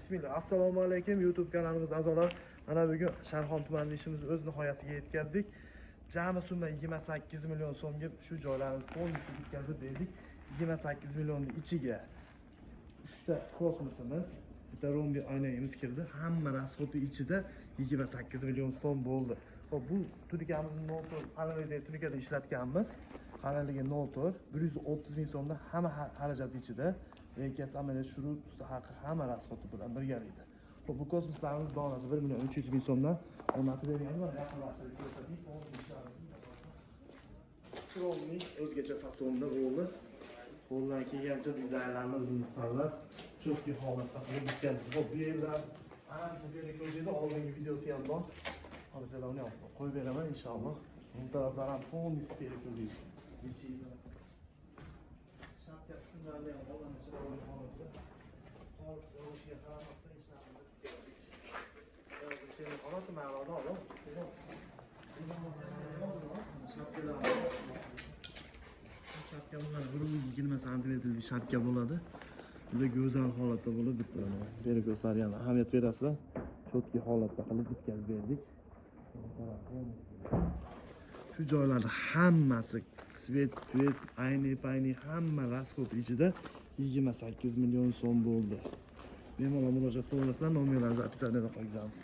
Bismillah. Assalomu alaykum YouTube kanalimiz a'zolari. Mana bugun Sharxon tumanida ishimizni o'z nihoyasiga yetkazdik. Jami summa 28 million so'mga shu joylarni to'liq bitkazib berdik. 28 millionning ichiga 3 ta kosmosimiz, bitta rombi oynamiz kirdi. Hamma rasxoti ichida 28 million so'm bo'ldi. Xo'p, bu turkamizning notor analitik turkada ishlatganmiz. Qaraligi notor 130 ming so'mda hamma xarajat ichida. Lekin amaliyot shuru usta haqi hamma rasxoti bilan birgalikda. Xo'p, bu kosmoslarimiz donasi 1 million 300 ming so'mdan o'rnatib berganmiz. Yaqinlashtirib ko'rsating. Strongning o'zgacha fasonda bo'ldi. Qo'ldan kelgancha dizaynlarni o'zimiz tanlab, cho'pki holatda qilib bitkazdik. Xo'p, bu yerlar ancha beri ko'rdingizda oldingi videosi ham bor. Hozir uni ham qo'yib beraman inshaalloh. Bu taraflar ham полностью beri ko'rdingiz. Shapka qismlarni ham oldinga chiroyli holatda qolib qolishiga qaramasdan ishlarimizni bitkazdik. Seni qolasi ma'noda olib. Shapkamız mana 120 santimetrlik shapka bo'ladi. Juda go'zal holatda bo'lib bitdi. Beri ko'rsatgan ahamiyat berasizlar. Cho'tki holatda qilib bitkazib berdik. Shu joylarda hammasi svet, ayni hamma rasxot ichida 28 million so'm bo'ldi. Bemalol murojaat qilasizlar, nomerlarimizni opisiyaga qo'yamiz.